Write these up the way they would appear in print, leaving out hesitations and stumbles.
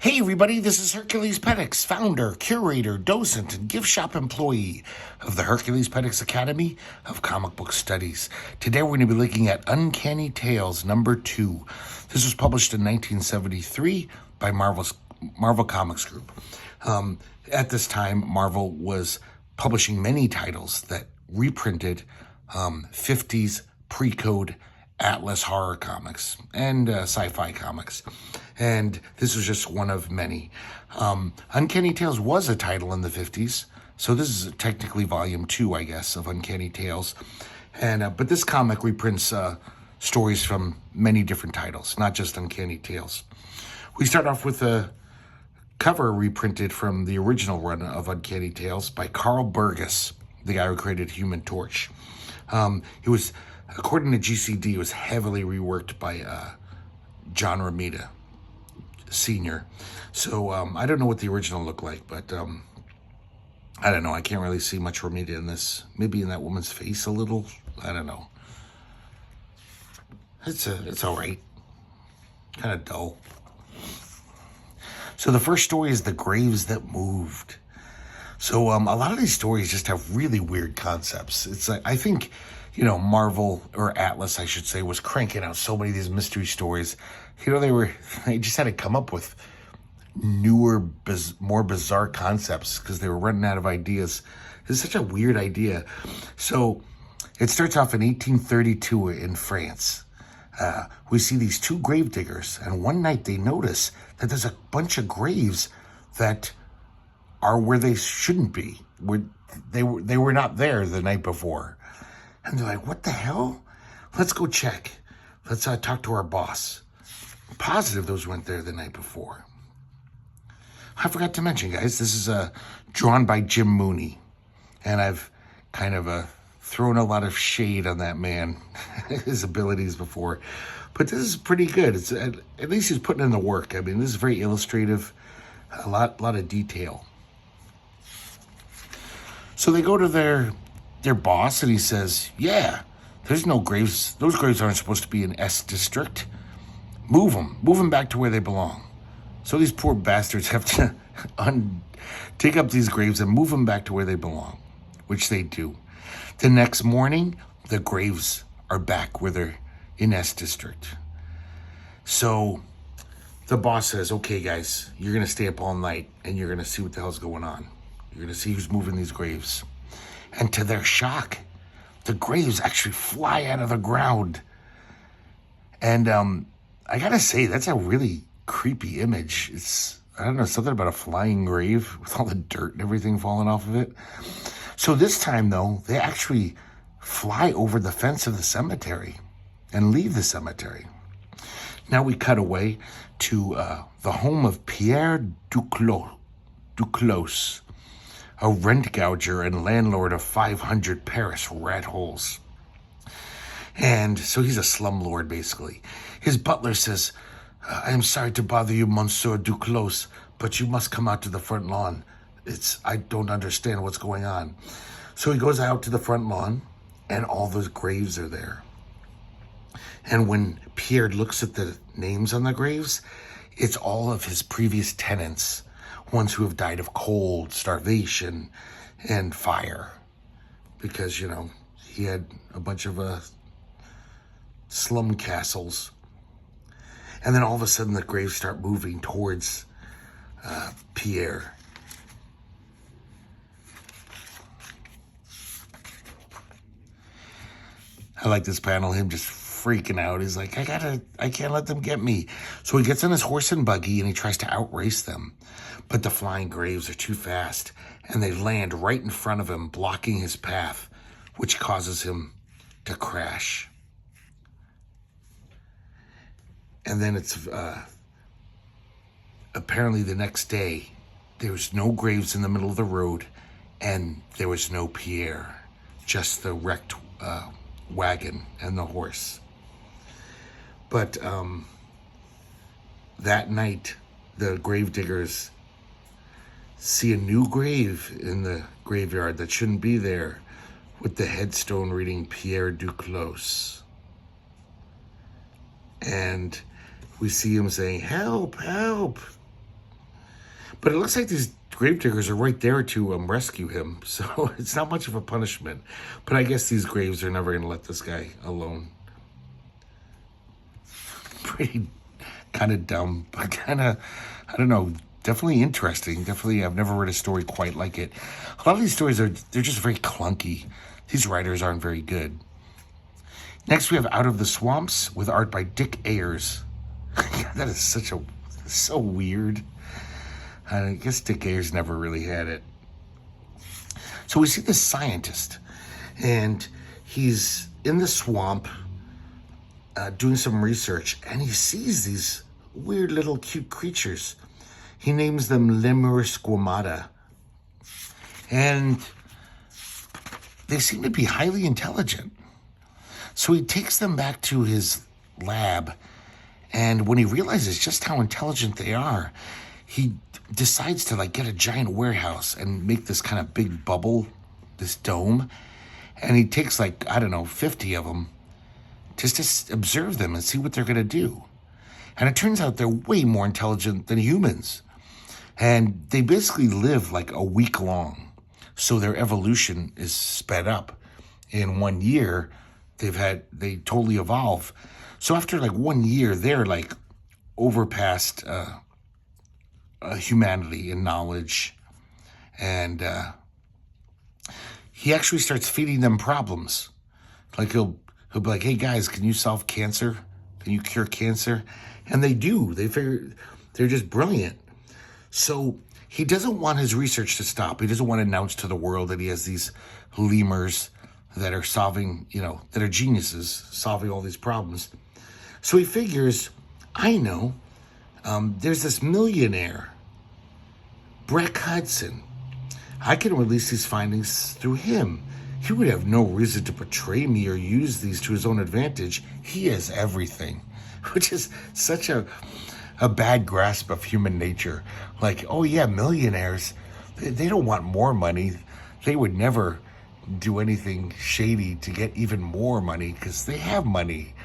Hey everybody, this is herculespetix, founder, curator, docent, and gift shop employee of the herculespetix Academy of Comic Book Studies. Today we're going to be looking at Uncanny Tales number 2. This was published in 1973 by Marvel Comics Group. At this time, Marvel was publishing many titles that reprinted 50s pre-code Atlas horror comics and sci-fi comics. And this was just one of many. Uncanny Tales was a title in the 50s, so this is technically volume 2, I guess, of Uncanny Tales. And but this comic reprints stories from many different titles, not just Uncanny Tales. We start off with a cover reprinted from the original run of Uncanny Tales by Carl Burgess, the guy who created Human Torch. It was, according to GCD, it was heavily reworked by John Romita Sr. So I don't know what the original looked like, but I don't know. I can't really see much Romita in this. Maybe in that woman's face a little. I don't know. It's all right. Kind of dull. So the first story is The Graves That Moved. So a lot of these stories just have really weird concepts. It's like, I think, Marvel, or Atlas, I should say, was cranking out so many of these mystery stories. They just had to come up with newer, more bizarre concepts because they were running out of ideas. It's such a weird idea. So it starts off in 1832 in France. We see these two grave diggers, and one night they notice that there's a bunch of graves that are where they shouldn't be. They were not there the night before. And they're like, what the hell? Let's go check. Let's talk to our boss. I'm positive those weren't there the night before. I forgot to mention, guys, this is drawn by Jim Mooney. And I've kind of thrown a lot of shade on that man, his abilities before. But this is pretty good. It's at least he's putting in the work. I mean, this is very illustrative, a lot of detail. So they go to their boss, and he says, yeah, there's no graves. Those graves aren't supposed to be in S District. Move them back to where they belong. So these poor bastards have to take up these graves and move them back to where they belong, which they do. The next morning, the graves are back where they're in S District. So the boss says, okay, guys, you're going to stay up all night, and you're going to see what the hell's going on. You're going to see who's moving these graves. And to their shock, the graves actually fly out of the ground. And I got to say, that's a really creepy image. It's, I don't know, something about a flying grave with all the dirt and everything falling off of it. So this time, though, they actually fly over the fence of the cemetery and leave the cemetery. Now we cut away to the home of Pierre Duclos, a rent gouger and landlord of 500 Paris rat holes. And so he's a slumlord, basically. His butler says, I am sorry to bother you, Monsieur Duclos, but you must come out to the front lawn. I don't understand what's going on. So he goes out to the front lawn, and all those graves are there. And when Pierre looks at the names on the graves, it's all of his previous tenants, ones who have died of cold, starvation, and fire. Because, he had a bunch of slum castles. And then all of a sudden the graves start moving towards Pierre. I like this panel, him just freaking out. He's like, I can't let them get me. So he gets on his horse and buggy and he tries to outrace them. But the flying graves are too fast and they land right in front of him, blocking his path, which causes him to crash. And then it's apparently the next day, there was no graves in the middle of the road and there was no Pierre, just the wrecked wagon and the horse. But that night, the gravediggers see a new grave in the graveyard that shouldn't be there, with the headstone reading Pierre Duclos. And we see him saying, help, help. But it looks like these gravediggers are right there to rescue him, so it's not much of a punishment. But I guess these graves are never going to let this guy alone. Pretty kind of dumb, but kind of, I don't know, definitely interesting. Definitely, I've never read a story quite like it. A lot of these stories they're just very clunky. These writers aren't very good. Next, we have Out of the Swamps with art by Dick Ayers. That is so weird. I guess Dick Ayers never really had it. So we see this scientist, and he's in the swamp doing some research, and he sees these weird little cute creatures. He names them lemurs squamata, and they seem to be highly intelligent. So he takes them back to his lab, and when he realizes just how intelligent they are, he decides to get a giant warehouse and make this kind of big bubble, this dome, and he takes 50 of them just to observe them and see what they're going to do. And it turns out they're way more intelligent than humans, and they basically live a week long, so their evolution is sped up. In 1 year, they totally evolve. So after 1 year, they're overpassed humanity in knowledge, and he actually starts feeding them problems. He'll be like, "Hey guys, can you solve cancer? Can you cure cancer?" And they do. They figure they're just brilliant. So he doesn't want his research to stop. He doesn't want to announce to the world that he has these lemurs that are solving, that are geniuses, solving all these problems. So he figures, I know, there's this millionaire, Breck Hudson. I can release these findings through him. He would have no reason to betray me or use these to his own advantage. He has everything, which is such a bad grasp of human nature. Oh yeah, millionaires, they don't want more money. They would never do anything shady to get even more money because they have money.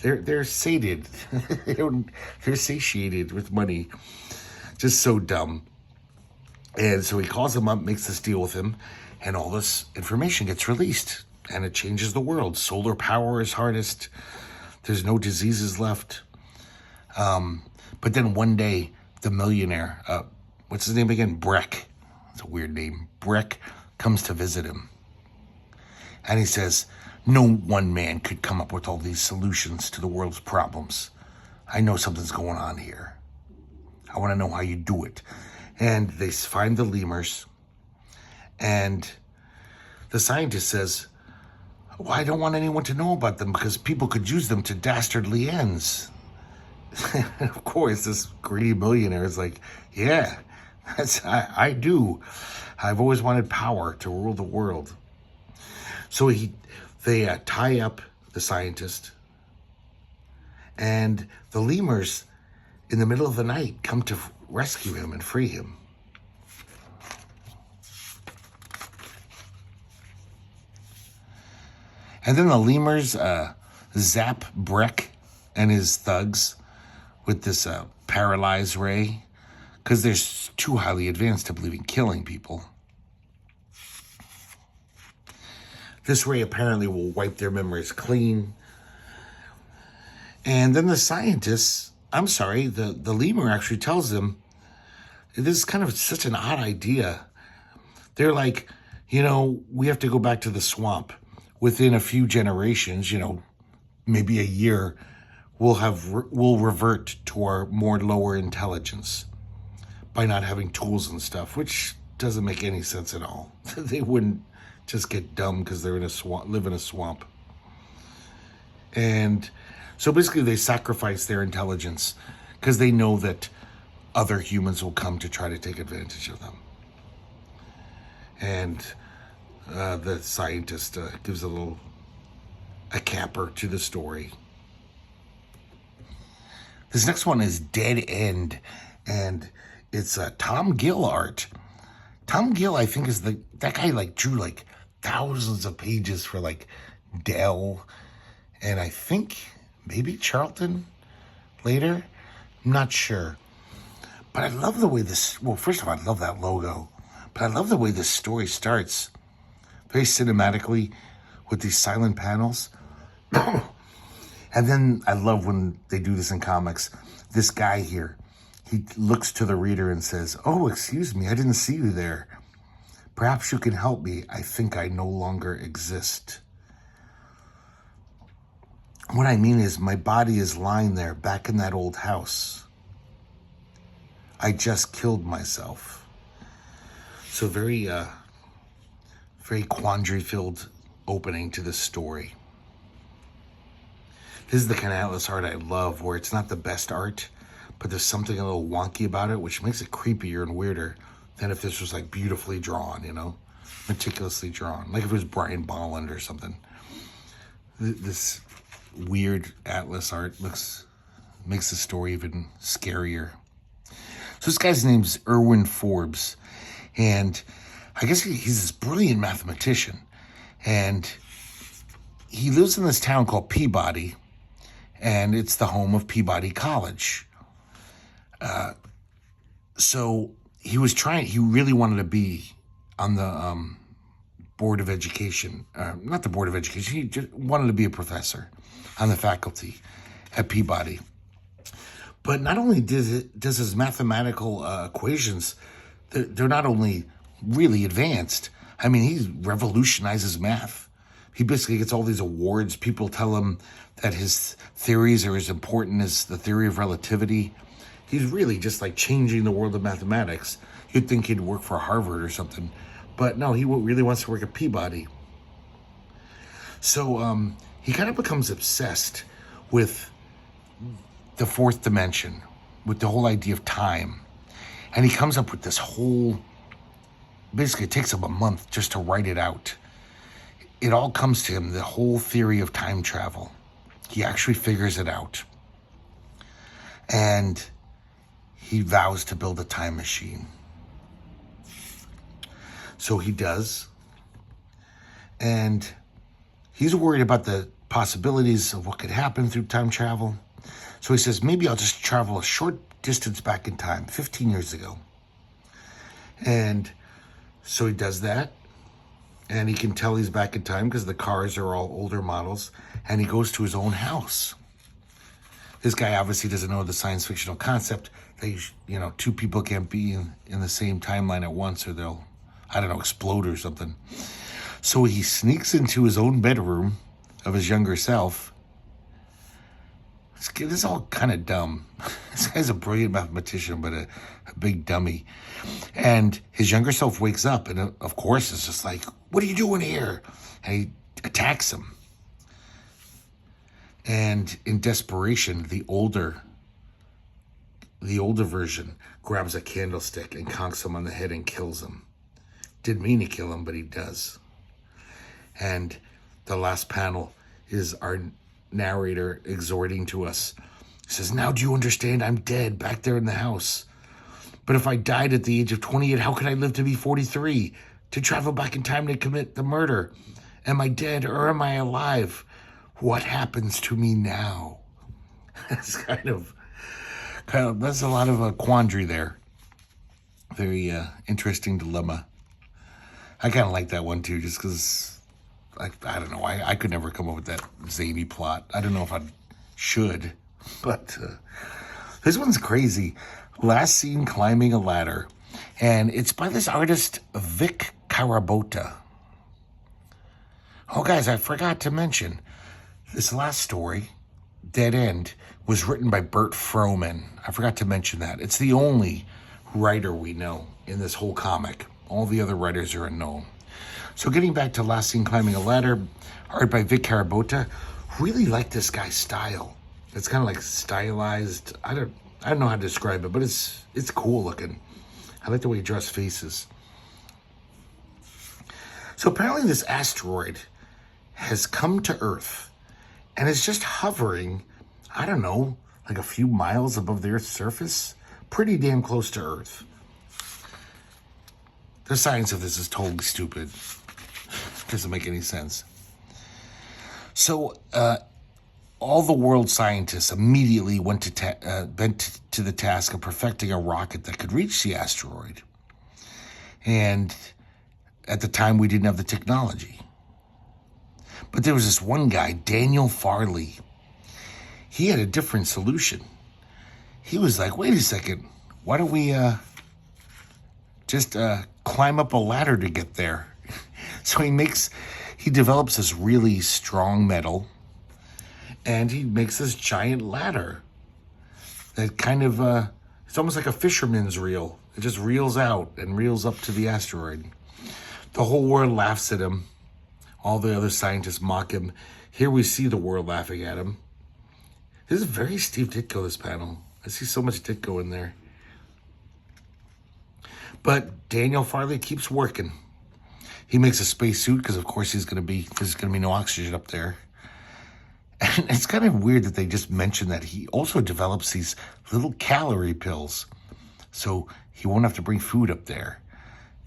They're sated. They're satiated with money. Just so dumb. And so he calls him up, makes this deal with him, and all this information gets released, and it changes the world. Solar power is harnessed. There's no diseases left. But then one day, the millionaire, what's his name again? Breck. It's a weird name. Breck comes to visit him. And he says, "No one man could come up with all these solutions to the world's problems. I know something's going on here. I want to know how you do it." And they find the lemurs, and the scientist says, "Well, I don't want anyone to know about them because people could use them to dastardly ends." And of course, this greedy millionaire is like, "Yeah, I do. I've always wanted power to rule the world." So they tie up the scientist, and the lemurs, in the middle of the night, come to rescue him and free him. And then the lemurs zap Breck and his thugs with this paralyze ray, because they're too highly advanced to believe in killing people. This ray apparently will wipe their memories clean. And then the scientists, the lemur actually tells them, this is kind of such an odd idea. They're like, we have to go back to the swamp. Within a few generations, maybe a year, we'll revert to our more lower intelligence by not having tools and stuff, which doesn't make any sense at all. They wouldn't just get dumb because they're live in a swamp. And so basically they sacrifice their intelligence because they know that other humans will come to try to take advantage of them. And the scientist gives a capper to the story. This next one is Dead End, and it's Tom Gill art. Tom Gill, I think, is that guy drew thousands of pages for Dell, and I think maybe Charlton later. I'm not sure. But I love the way this, well, first of all, I love that logo. But I love the way this story starts. Very cinematically with these silent panels. And then I love when they do this in comics. This guy here, he looks to the reader and says, "Oh, excuse me, I didn't see you there. Perhaps you can help me. I think I no longer exist." What I mean is my body is lying there back in that old house. I just killed myself. So very quandary-filled opening to this story. This is the kind of Atlas art I love, where it's not the best art, but there's something a little wonky about it, which makes it creepier and weirder than if this was like beautifully drawn, meticulously drawn. Like if it was Brian Bolland or something. This weird Atlas art makes the story even scarier. So this guy's name's Erwin Forbes, and I guess he's this brilliant mathematician, and he lives in this town called Peabody, and it's the home of Peabody College. So he really wanted to be on the Board of Education, not the Board of Education, he just wanted to be a professor on the faculty at Peabody. But not only does his mathematical equations, they're not only really advanced, I mean, he revolutionizes math. He basically gets all these awards. People tell him that his theories are as important as the theory of relativity. He's really just like changing the world of mathematics. You'd think he'd work for Harvard or something. But no, he really wants to work at Peabody. So he kind of becomes obsessed with the fourth dimension, with the whole idea of time. And he comes up with this whole, basically it takes him a month just to write it out. It all comes to him, the whole theory of time travel. He actually figures it out. And he vows to build a time machine. So he does. And he's worried about the possibilities of what could happen through time travel. So he says, maybe I'll just travel a short distance back in time, 15 years ago. And so he does that. And he can tell he's back in time because the cars are all older models. And he goes to his own house. This guy obviously doesn't know the science fictional concept that, two people can't be in the same timeline at once or they'll, explode or something. So he sneaks into his own bedroom of his younger self. This is all kind of dumb. This guy's a brilliant mathematician, but a big dummy. And his younger self wakes up and, of course, is just like, "What are you doing here?" And he attacks him. And in desperation, the older version grabs a candlestick and conks him on the head and kills him. Didn't mean to kill him, but he does. And the last panel is our narrator exhorting to us. He says, "Now do you understand? I'm dead back there in the house. But if I died at the age of 28, how could I live to be 43? To travel back in time to commit the murder? Am I dead or am I alive? What happens to me now?" That's kind of that's a lot of a quandary there. Very interesting dilemma. I kind of like that one too, just because I don't know. I could never come up with that zany plot. I don't know if I should, but this one's crazy. Last seen climbing a ladder, and it's by this artist Vic Carabota. Oh, guys, I forgot to mention this last story, Dead End, was written by Bert Froman. I forgot to mention that. It's the only writer we know in this whole comic. All the other writers are unknown. So getting back to Last Seen Climbing a Ladder, art by Vic Carabota. Really like this guy's style. It's kind of like stylized. I don't know how to describe it, but it's cool looking. I like the way he draws faces. So apparently this asteroid has come to Earth and is just hovering, like a few miles above the Earth's surface. Pretty damn close to Earth. The science of this is totally stupid. Doesn't make any sense. So all the world scientists immediately bent to the task of perfecting a rocket that could reach the asteroid. And at the time, we didn't have the technology. But there was this one guy, Daniel Farley. He had a different solution. He was like, wait a second, why don't we just climb up a ladder to get there? So he develops this really strong metal, and he makes this giant ladder that kind of, it's almost like a fisherman's reel. It just reels out and reels up to the asteroid. The whole world laughs at him. All the other scientists mock him. Here we see the world laughing at him. This is very Steve Ditko, this panel. I see so much Ditko in there. But Daniel Farley keeps working. He makes a spacesuit because, of course, there's going to be no oxygen up there. And it's kind of weird that they just mentioned that he also develops these little calorie pills. So he won't have to bring food up there.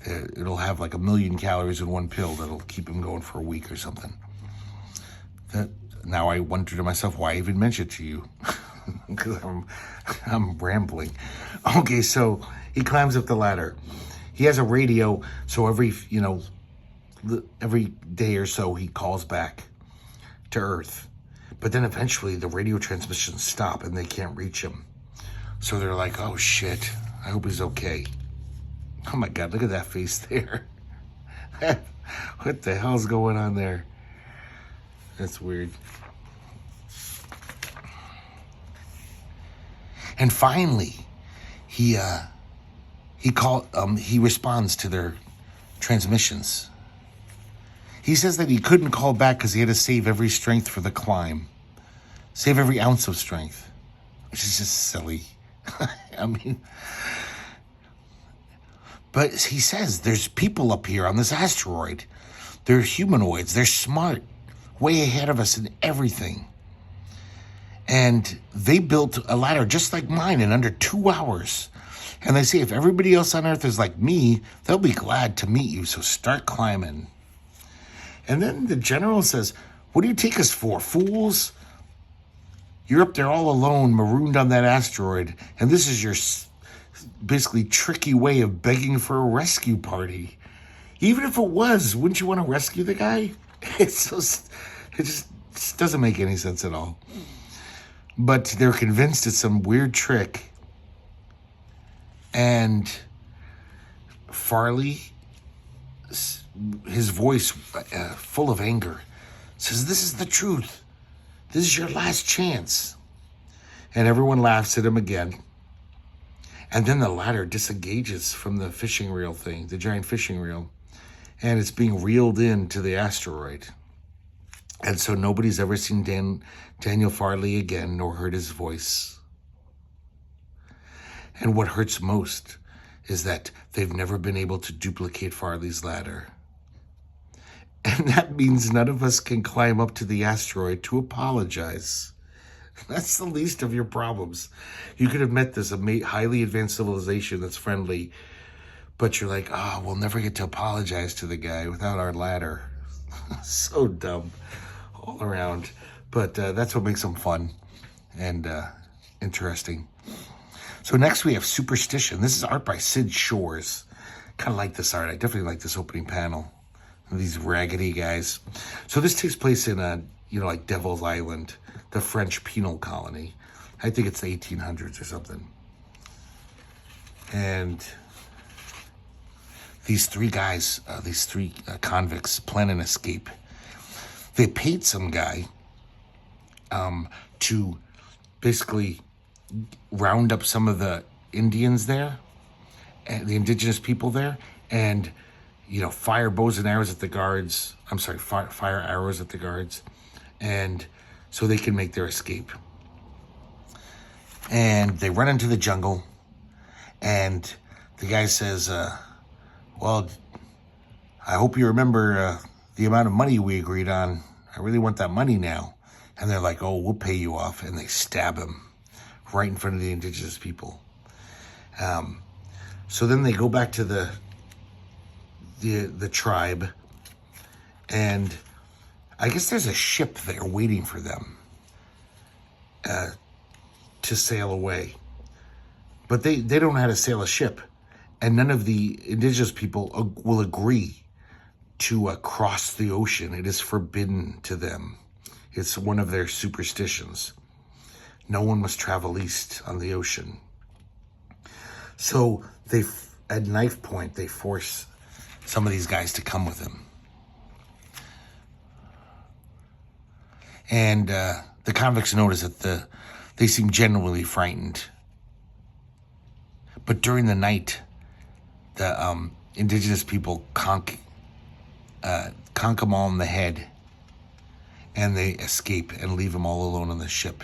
It'll have like 1 million calories in one pill that'll keep him going for a week or something. Now I wonder to myself why I even mentioned it to you. Because I'm rambling. Okay, so he climbs up the ladder. He has a radio, so every day or so he calls back to Earth. But then eventually the radio transmissions stop and they can't reach him. So they're like, oh shit, I hope he's okay. Oh my God, look at that face there. What the hell's going on there? That's weird. And finally, he responds to their transmissions. He says that he couldn't call back because he had to save every strength for the climb. Save every ounce of strength. Which is just silly. I mean, but he says there's people up here on this asteroid. They're humanoids. They're smart. Way ahead of us in everything. And they built a ladder just like mine in under 2 hours. And they say if everybody else on Earth is like me, they'll be glad to meet you. So start climbing. And then the general says, what do you take us for, fools? You're up there all alone, marooned on that asteroid. And this is your basically tricky way of begging for a rescue party. Even if it was, wouldn't you want to rescue the guy? It just doesn't make any sense at all. But they're convinced it's some weird trick. And Farley, his voice full of anger, says, this is the truth. This is your last chance. And everyone laughs at him again. And then the ladder disengages from the fishing reel thing, the giant fishing reel. And it's being reeled into the asteroid. And so nobody's ever seen Daniel Farley again, nor heard his voice. And what hurts most is that they've never been able to duplicate Farley's ladder. And that means none of us can climb up to the asteroid to apologize. That's the least of your problems. You could have met this highly advanced civilization that's friendly, but you're like, we'll never get to apologize to the guy without our ladder. So dumb all around. But that's what makes them fun and interesting. So next we have Superstition. This is art by Sid Shores. Kind of like this art. I definitely like this opening panel. These raggedy guys. So this takes place in like Devil's Island, the French penal colony. I think it's the 1800s or something. And these three guys, convicts plan an escape. They paid some guy to basically round up some of the Indians there, and the indigenous people there, and fire bows and arrows at the guards. Fire arrows at the guards, and so they can make their escape. And they run into the jungle, and the guy says, well, I hope you remember the amount of money we agreed on. I really want that money now. And they're like, oh, we'll pay you off. And they stab him right in front of the indigenous people. So then they go back to the tribe, and I guess there's a ship there waiting for them. to sail away. But they don't know how to sail a ship. And none of the indigenous people will agree to cross the ocean. It is forbidden to them. It's one of their superstitions. No one must travel east on the ocean. So at knife point, they force some of these guys to come with them. And the convicts notice that they seem genuinely frightened. But during the night, the indigenous people conk them all in the head, and they escape and leave them all alone on the ship.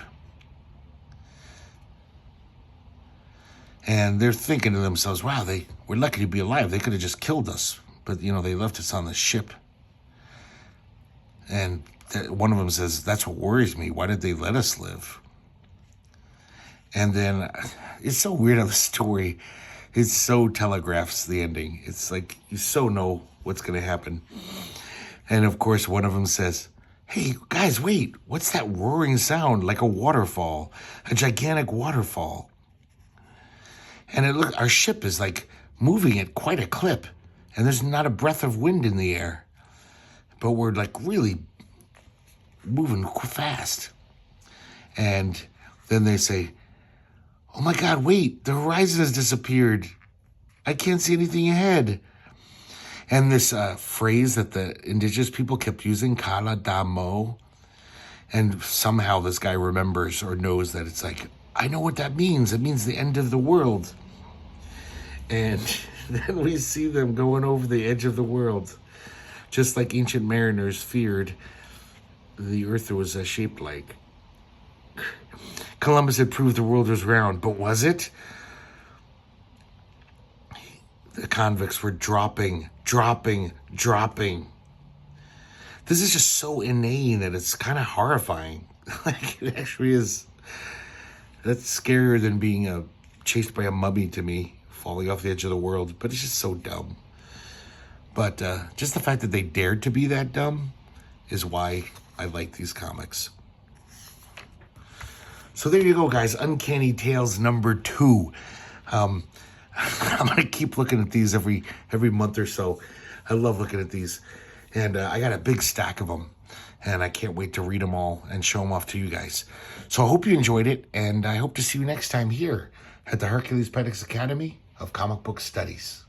And they're thinking to themselves, wow, we're lucky to be alive. They could have just killed us. But, they left us on the ship. And one of them says, that's what worries me. Why did they let us live? And then it's so weird how the story, it so telegraphs the ending. It's like you so know what's going to happen. And of course, one of them says, hey, guys, wait, what's that roaring sound? Like a waterfall, a gigantic waterfall. And our ship is like moving at quite a clip. And there's not a breath of wind in the air. But we're like really moving fast. And then they say, oh my God, wait, the horizon has disappeared. I can't see anything ahead. And this phrase that the indigenous people kept using, kala da mo, and somehow this guy remembers or knows that it's like, I know what that means. It means the end of the world. And then we see them going over the edge of the world, just like ancient mariners feared the earth was shaped like. Columbus had proved the world was round, but was it? The convicts were dropping. This is just so inane that it's kind of horrifying. Like, it actually is. That's scarier than being chased by a mummy to me, falling off the edge of the world. But it's just so dumb. But just the fact that they dared to be that dumb is why I like these comics. So there you go, guys. Uncanny Tales number 2. I'm going to keep looking at these every month or so. I love looking at these. And I got a big stack of them. And I can't wait to read them all and show them off to you guys. So I hope you enjoyed it. And I hope to see you next time here at the Herculespetix Academy of Comic Book Studies.